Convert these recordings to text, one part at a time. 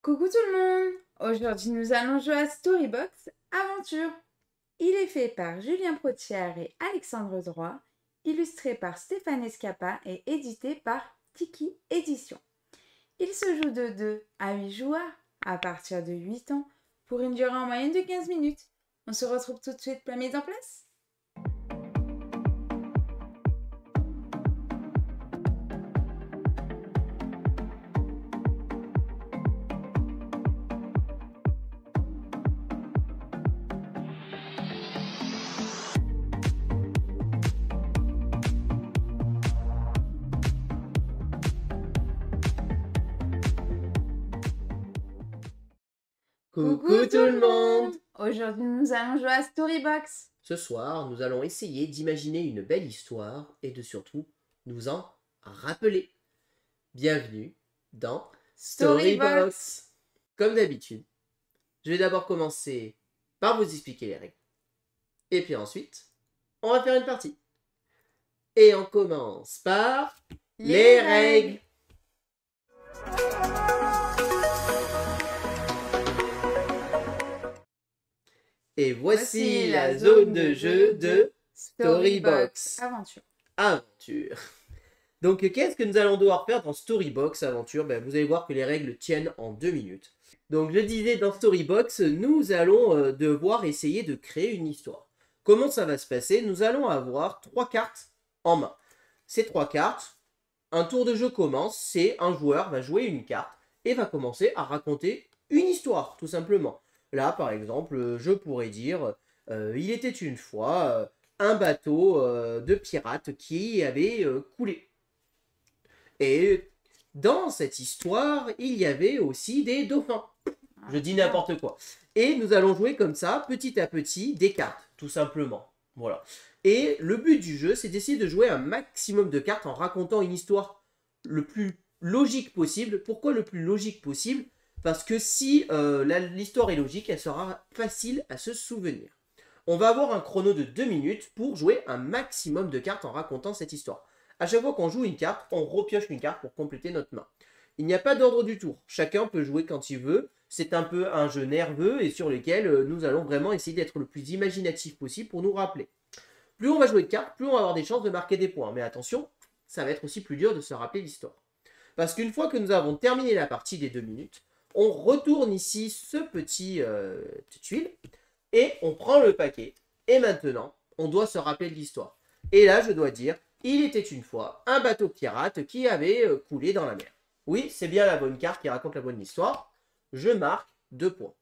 Coucou tout le monde! Aujourd'hui nous allons jouer à Storybox Aventure. Il est fait par Julien Protière et Alexandre Droit, illustré par Stéphane Escapa et édité par Tiki Édition. Il se joue de 2 à 8 joueurs à partir de 8 ans pour une durée en moyenne de 15 minutes. On se retrouve tout de suite pour la mise en place. Coucou tout le monde! Aujourd'hui nous allons jouer à Storybox. Ce soir, nous allons essayer d'imaginer une belle histoire et de surtout nous en rappeler. Bienvenue dans Storybox. Comme d'habitude, je vais d'abord commencer par vous expliquer les règles. Et puis ensuite, on va faire une partie. Et on commence par les règles. Et voici la zone de jeu de Storybox Aventure. Donc, qu'est-ce que nous allons devoir faire dans Storybox Aventure? Vous allez voir que les règles tiennent en 2 minutes. Donc, je disais, dans Storybox, nous allons devoir essayer de créer une histoire. Comment ça va se passer? Nous allons avoir 3 cartes en main. Ces 3 cartes, un tour de jeu commence, c'est un joueur va jouer une carte et va commencer à raconter une histoire, tout simplement. Là, par exemple, je pourrais dire il était une fois un bateau de pirates qui avait coulé. Et dans cette histoire, il y avait aussi des dauphins. Je dis n'importe quoi. Et nous allons jouer comme ça, petit à petit, des cartes, tout simplement. Voilà. Et le but du jeu, c'est d'essayer de jouer un maximum de cartes en racontant une histoire le plus logique possible. Pourquoi le plus logique possible? Parce que si l'histoire est logique, elle sera facile à se souvenir. On va avoir un chrono de 2 minutes pour jouer un maximum de cartes en racontant cette histoire. À chaque fois qu'on joue une carte, on repioche une carte pour compléter notre main. Il n'y a pas d'ordre du tour. Chacun peut jouer quand il veut. C'est un peu un jeu nerveux et sur lequel nous allons vraiment essayer d'être le plus imaginatif possible pour nous rappeler. Plus on va jouer de cartes, plus on va avoir des chances de marquer des points. Mais attention, ça va être aussi plus dur de se rappeler l'histoire. Parce qu'une fois que nous avons terminé la partie des 2 minutes, on retourne ici ce petit tuile et on prend le paquet. Et maintenant, on doit se rappeler de l'histoire. Et là, je dois dire, il était une fois un bateau pirate qui avait coulé dans la mer. Oui, c'est bien la bonne carte qui raconte la bonne histoire. Je marque 2 points.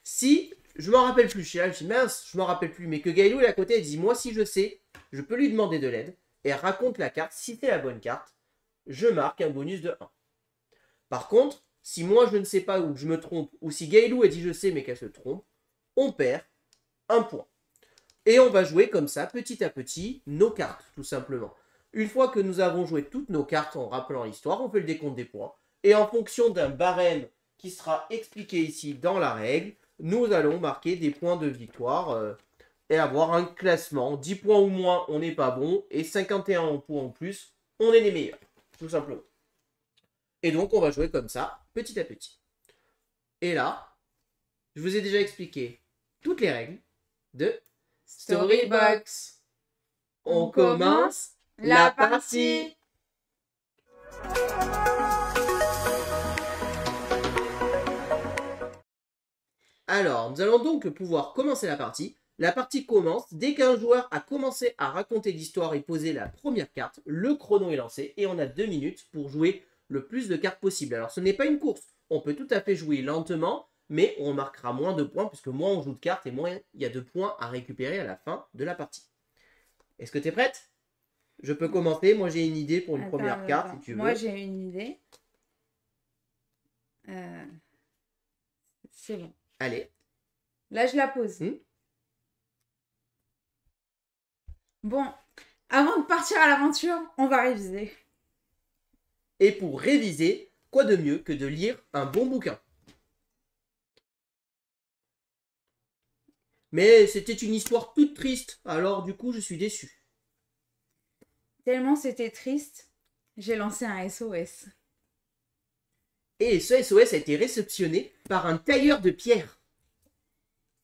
Si je m'en rappelle plus, je dis mince, je m'en rappelle plus, mais que Gaëlou est à côté, elle dit moi si je sais, je peux lui demander de l'aide. Et elle raconte la carte. Si c'est la bonne carte, je marque un bonus de 1. Par contre, si moi je ne sais pas ou que je me trompe, ou si Gaëlou a dit je sais mais qu'elle se trompe, on perd 1 point. Et on va jouer comme ça, petit à petit, nos cartes, tout simplement. Une fois que nous avons joué toutes nos cartes en rappelant l'histoire, on fait le décompte des points. Et en fonction d'un barème qui sera expliqué ici dans la règle, nous allons marquer des points de victoire et avoir un classement. 10 points ou moins, on n'est pas bon. Et 51 points en plus, on est les meilleurs, tout simplement. Et donc, on va jouer comme ça, petit à petit. Et là, je vous ai déjà expliqué toutes les règles de Storybox. On commence la partie. Alors, nous allons donc pouvoir commencer la partie. La partie commence dès qu'un joueur a commencé à raconter l'histoire et poser la première carte. Le chrono est lancé et on a 2 minutes pour jouer le plus de cartes possible. Alors, ce n'est pas une course. On peut tout à fait jouer lentement, mais on marquera moins de points puisque moins on joue de cartes et moins il y a de points à récupérer à la fin de la partie. Est-ce que tu es prête? Je peux commencer. Moi, j'ai une idée pour une première carte, si tu veux. Moi, j'ai une idée. C'est bon. Allez. Là, je la pose. Bon, avant de partir à l'aventure, on va réviser. Et pour réviser, quoi de mieux que de lire un bon bouquin? Mais c'était une histoire toute triste, alors du coup, je suis déçu. Tellement c'était triste, j'ai lancé un SOS. Et ce SOS a été réceptionné par un tailleur de pierre.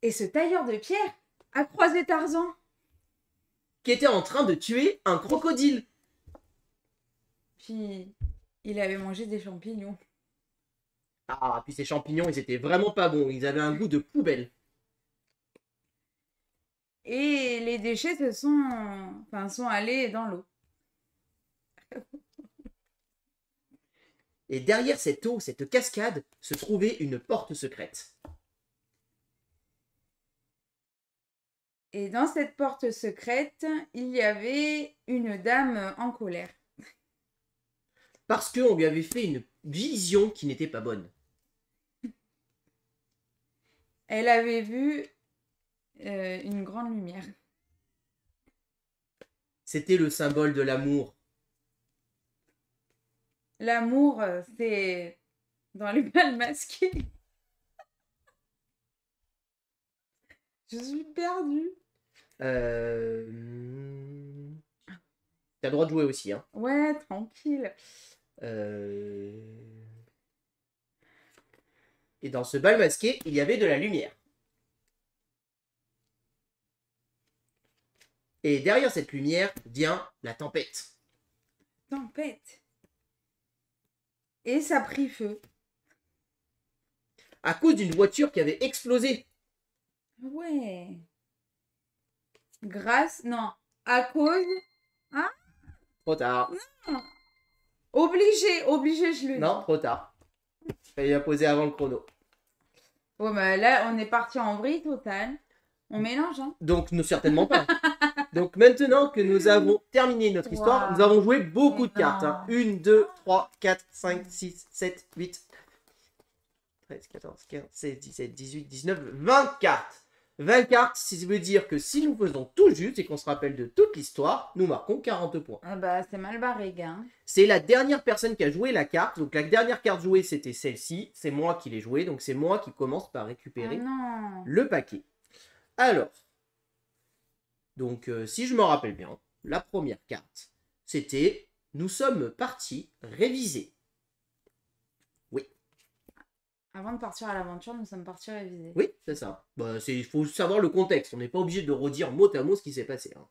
Et ce tailleur de pierre a croisé Tarzan. Qui était en train de tuer un crocodile. Puis, il avait mangé des champignons. Ah, puis ces champignons, ils étaient vraiment pas bons. Ils avaient un goût de poubelle. Et les déchets sont allés dans l'eau. Et derrière cette eau, cette cascade, se trouvait une porte secrète. Et dans cette porte secrète, il y avait une dame en colère. Parce qu'on lui avait fait une vision qui n'était pas bonne. Elle avait vu une grande lumière. C'était le symbole de l'amour. L'amour, c'est dans les balles masquées. Je suis perdue. T'as le droit de jouer aussi, hein. Ouais, tranquille. Et dans ce bal masqué, il y avait de la lumière. Et derrière cette lumière vient la tempête. Tempête. Et ça a pris feu. À cause d'une voiture qui avait explosé. Ouais. Non. À cause... Hein? Trop tard. Non. Obligé, je le dis. Non, trop tard. Fallait la poser avant le chrono. Ouais, bah là, on est parti en vrille totale. On mélange, hein. Donc, nous, certainement pas. Donc, maintenant que nous avons terminé notre histoire, nous avons joué beaucoup de cartes. Hein. 1, 2, 3, 4, 5, 6, 7, 8, 13, 14, 15, 16, 17, 18, 19, 20 cartes. 20 cartes, ça veut dire que si nous faisons tout juste et qu'on se rappelle de toute l'histoire, nous marquons 40 points. Ah bah, c'est mal barré, gars. C'est la dernière personne qui a joué la carte. Donc, la dernière carte jouée, c'était celle-ci. C'est moi qui l'ai jouée. Donc, c'est moi qui commence par récupérer le paquet. Alors, donc, si je me rappelle bien, la première carte, c'était « Nous sommes partis réviser ». Oui. Avant de partir à l'aventure, nous sommes partis réviser. Oui, c'est ça. Bah, il faut savoir le contexte. On n'est pas obligé de redire mot à mot ce qui s'est passé. Hein.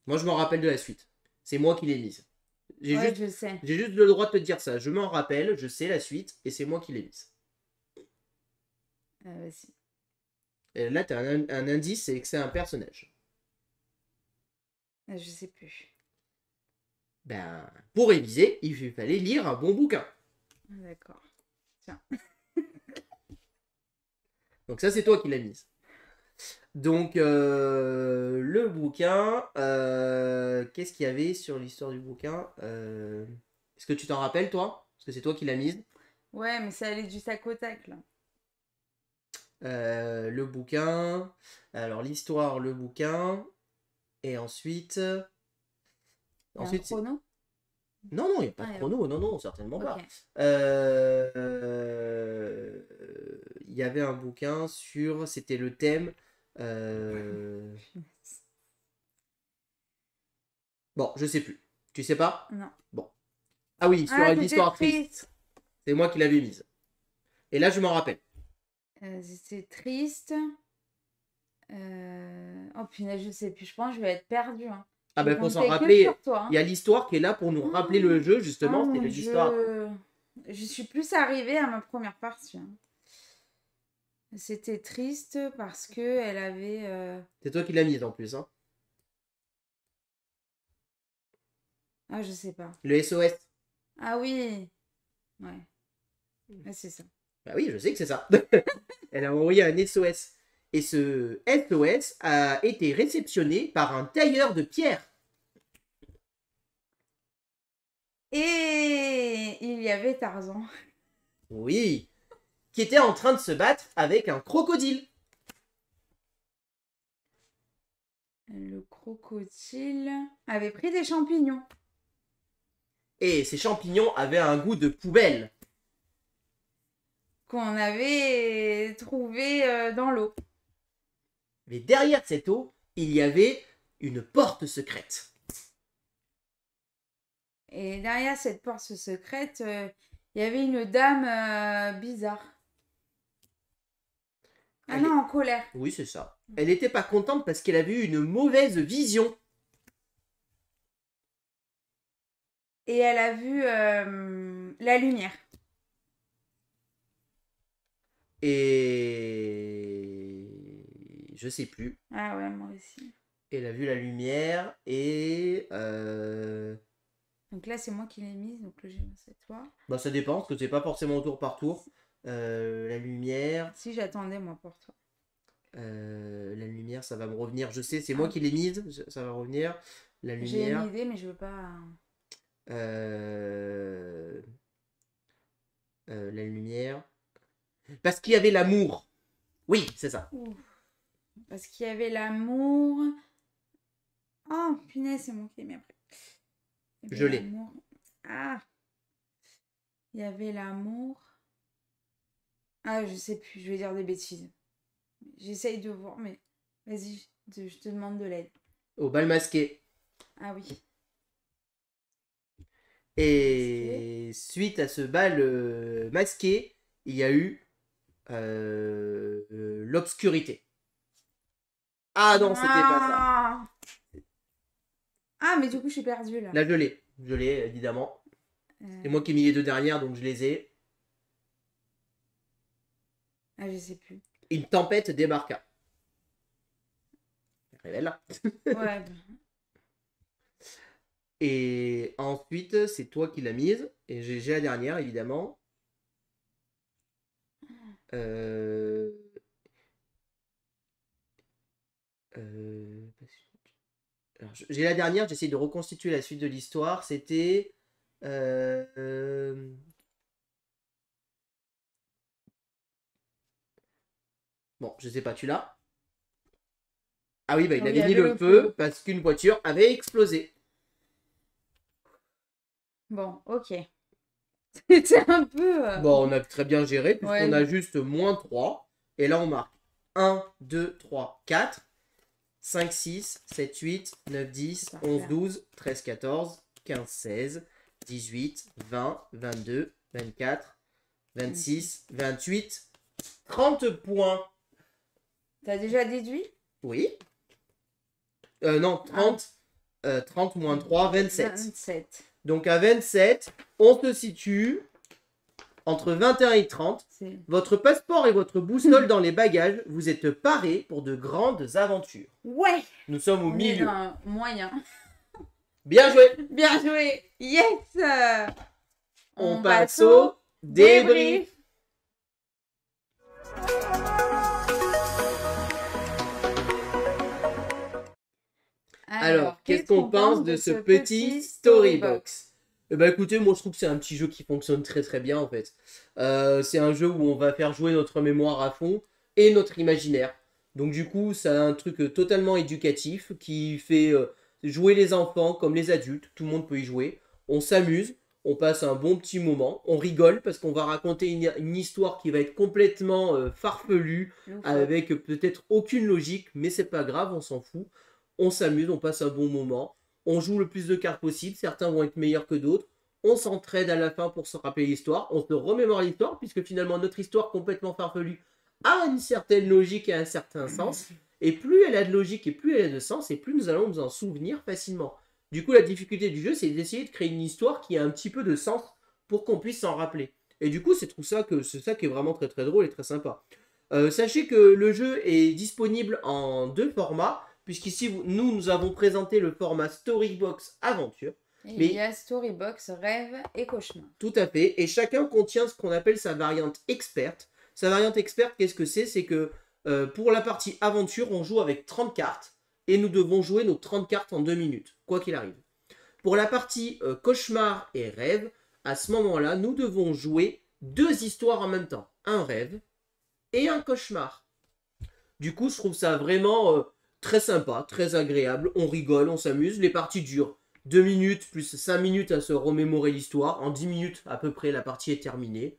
Moi, je me rappelle de la suite. C'est moi qui l'ai mise. Je sais. J'ai juste le droit de te dire ça. Je m'en rappelle, je sais la suite, et c'est moi qui l'ai mise. Vas-y. Et là, tu as un indice, c'est que c'est un personnage. Je sais plus. Ben, pour réviser, il fallait lire un bon bouquin. D'accord. Tiens. Donc ça, c'est toi qui l'as mise. Donc, le bouquin, qu'est-ce qu'il y avait sur l'histoire du bouquin Est-ce que tu t'en rappelles, toi? Parce que c'est toi qui l'as mise. Ouais, mais ça allait du sac au tac, là. Le bouquin, alors l'histoire, le bouquin, et ensuite... Ensuite, un chrono? Non, il n'y a pas de chrono, non, certainement pas. Il y avait un bouquin sur, c'était le thème... Bon, je sais plus. Tu sais pas? Non. Bon. Ah oui, sur une histoire triste. C'est moi qui l'avais mise. Et là, je m'en rappelle. C'est triste. Oh punaise, je sais plus. Je pense que je vais être perdue. Hein. Ah ben, pour s'en rappeler, il y a l'histoire qui est là pour nous rappeler le jeu, justement. Oh, c'est l'histoire. Je suis plus arrivée à ma première partie. Hein. C'était triste parce que elle avait... C'est toi qui l'as mise en plus. Hein. Ah, je sais pas. Le SOS. Ah oui. Ouais. C'est ça. Bah oui, je sais que c'est ça. Elle a envoyé un SOS. Et ce SOS a été réceptionné par un tailleur de pierre. Et il y avait Tarzan. Oui. Qui était en train de se battre avec un crocodile. Le crocodile avait pris des champignons. Et ces champignons avaient un goût de poubelle. Qu'on avait trouvé dans l'eau. Mais derrière cette eau, il y avait une porte secrète. Et derrière cette porte secrète, il y avait une dame bizarre. Ah non, en colère. Oui, c'est ça. Elle n'était pas contente parce qu'elle avait eu une mauvaise vision. Et elle a vu la lumière. Et... je sais plus. Ah ouais, moi aussi. Elle a vu la lumière et... Donc là, c'est moi qui l'ai mise, donc logiquement, c'est toi. Bah, ça dépend, parce que c'est pas forcément tour par tour. La lumière... Si, j'attendais, moi, pour toi. La lumière, ça va me revenir. Je sais, c'est moi qui l'ai mise, ça va revenir. La lumière... J'ai une idée, mais je veux pas... la lumière... Parce qu'il y avait l'amour. Oui, c'est ça. Ouf. Parce qu'il y avait l'amour... Oh, punaise, c'est moi qui l'ai mis après. Je l'ai. Ah. Il y avait l'amour... Ah, je sais plus, je vais dire des bêtises. J'essaye de voir, mais... Vas-y, je te demande de l'aide. Au bal masqué. Ah oui. Et suite à ce bal masqué, il y a eu l'obscurité. Ah non, c'était pas ça. Ah, mais du coup, je suis perdue là. Là, je l'ai, évidemment. C'est moi qui ai mis les deux dernières, donc je les ai. Ah, je sais plus. Une tempête débarqua. Révèle. Ouais. Et ensuite, c'est toi qui l'as mise. Et j'ai la dernière, évidemment. J'ai la dernière, j'essaie de reconstituer la suite de l'histoire. C'était... Bon, je sais pas, tu l'as? Ah oui, bah, il avait mis le feu parce qu'une voiture avait explosé. Bon, ok. C'était un peu... Bon, on a très bien géré puisqu'on a juste -3. Et là, on marque 1, 2, 3, 4, 5, 6, 7, 8, 9, 10, 11, 12, 13, 14, 15, 16, 18, 20, 22, 24, 26, 28, 30 points. T'as déjà déduit? Oui. Non, 30. 30 moins 3, 27. 27. Donc à 27, on se situe entre 21 et 30. Votre passeport et votre boussole dans les bagages. Vous êtes parés pour de grandes aventures. Ouais. Nous sommes au milieu. Moyen. Bien joué. Bien joué. Yes. On passe au débrief. Alors, qu'est-ce qu'on pense de ce petit Storybox? Eh ben, écoutez, moi je trouve que c'est un petit jeu qui fonctionne très très bien en fait. C'est un jeu où on va faire jouer notre mémoire à fond et notre imaginaire. Donc du coup, c'est un truc totalement éducatif qui fait jouer les enfants comme les adultes. Tout le monde peut y jouer. On s'amuse, on passe un bon petit moment, on rigole parce qu'on va raconter une histoire qui va être complètement farfelue, avec peut-être aucune logique, mais c'est pas grave, on s'en fout. On s'amuse, on passe un bon moment, on joue le plus de cartes possible, certains vont être meilleurs que d'autres, on s'entraide à la fin pour se rappeler l'histoire, on se remémore l'histoire, puisque finalement notre histoire complètement farfelue a une certaine logique et un certain sens, et plus elle a de logique et plus elle a de sens, et plus nous allons nous en souvenir facilement. Du coup, la difficulté du jeu, c'est d'essayer de créer une histoire qui a un petit peu de sens pour qu'on puisse s'en rappeler. Et du coup, c'est ça qui est vraiment très très drôle et très sympa. Sachez que le jeu est disponible en 2 formats, puisqu'ici, nous avons présenté le format Storybox Aventure. Mais il y a Storybox Rêve et Cauchemar. Tout à fait, et chacun contient ce qu'on appelle sa variante experte. Sa variante experte, qu'est-ce que c'est? C'est que pour la partie Aventure, on joue avec 30 cartes, et nous devons jouer nos 30 cartes en 2 minutes, quoi qu'il arrive. Pour la partie Cauchemar et Rêve, à ce moment-là, nous devons jouer 2 histoires en même temps. Un rêve et un cauchemar. Du coup, je trouve ça vraiment... très sympa, très agréable, on rigole, on s'amuse. Les parties durent 2 minutes plus 5 minutes à se remémorer l'histoire. En 10 minutes à peu près, la partie est terminée.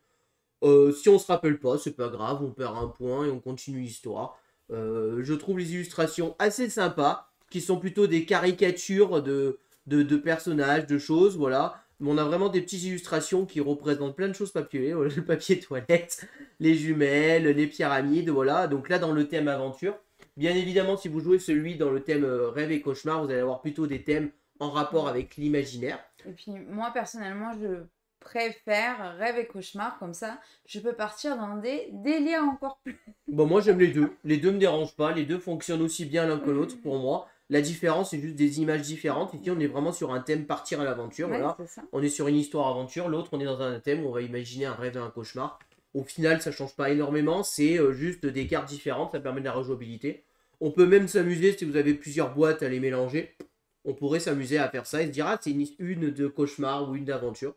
Si on se rappelle pas, c'est pas grave, on perd un point et on continue l'histoire. Je trouve les illustrations assez sympas, qui sont plutôt des caricatures de personnages, de choses, voilà. Mais on a vraiment des petites illustrations qui représentent plein de choses papier, le papier toilette, les jumelles, les pyramides, voilà. Donc là, dans le thème aventure, bien évidemment, si vous jouez celui dans le thème rêve et cauchemar, vous allez avoir plutôt des thèmes en rapport avec l'imaginaire. Et puis moi, personnellement, je préfère rêve et cauchemar, comme ça, je peux partir dans des délires encore plus. Bon, moi, j'aime les deux. Les deux me dérangent pas. Les deux fonctionnent aussi bien l'un que l'autre pour moi. La différence, c'est juste des images différentes. Ici, on est vraiment sur un thème partir à l'aventure. Ouais, voilà. c'est ça. On est sur une histoire aventure. L'autre, on est dans un thème où on va imaginer un rêve et un cauchemar. Au final, ça change pas énormément. C'est juste des cartes différentes. Ça permet de la rejouabilité. On peut même s'amuser si vous avez plusieurs boîtes à les mélanger. On pourrait s'amuser à faire ça et se dire, ah, c'est une de cauchemar ou une d'aventure.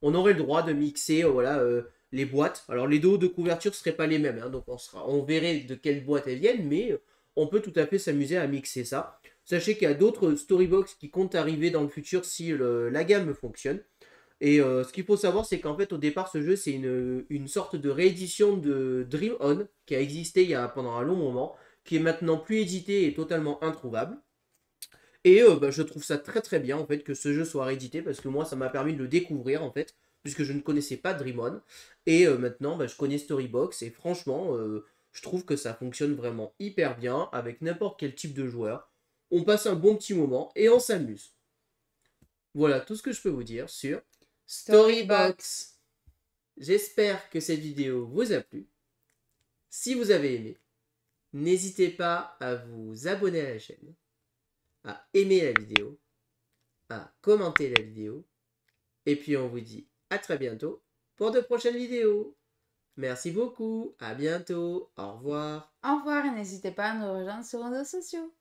On aurait le droit de mixer voilà, les boîtes. Alors, les dos de couverture ne seraient pas les mêmes. Hein, donc, on verrait de quelle boîte elles viennent. Mais on peut tout à fait s'amuser à mixer ça. Sachez qu'il y a d'autres Storybox qui comptent arriver dans le futur si la gamme fonctionne. Et ce qu'il faut savoir, c'est qu'en fait, au départ, ce jeu, c'est une sorte de réédition de Dream On, qui a existé pendant un long moment, qui est maintenant plus édité et totalement introuvable. Et je trouve ça très très bien, en fait, que ce jeu soit réédité, parce que moi, ça m'a permis de le découvrir, en fait, puisque je ne connaissais pas Dream On. Et maintenant, je connais Storybox, et franchement, je trouve que ça fonctionne vraiment hyper bien, avec n'importe quel type de joueur. On passe un bon petit moment, et on s'amuse. Voilà tout ce que je peux vous dire sur Storybox. J'espère que cette vidéo vous a plu. Si vous avez aimé, n'hésitez pas à vous abonner à la chaîne, à aimer la vidéo, à commenter la vidéo. Et puis on vous dit à très bientôt pour de prochaines vidéos. Merci beaucoup, à bientôt, au revoir. Au revoir et n'hésitez pas à nous rejoindre sur nos réseaux sociaux.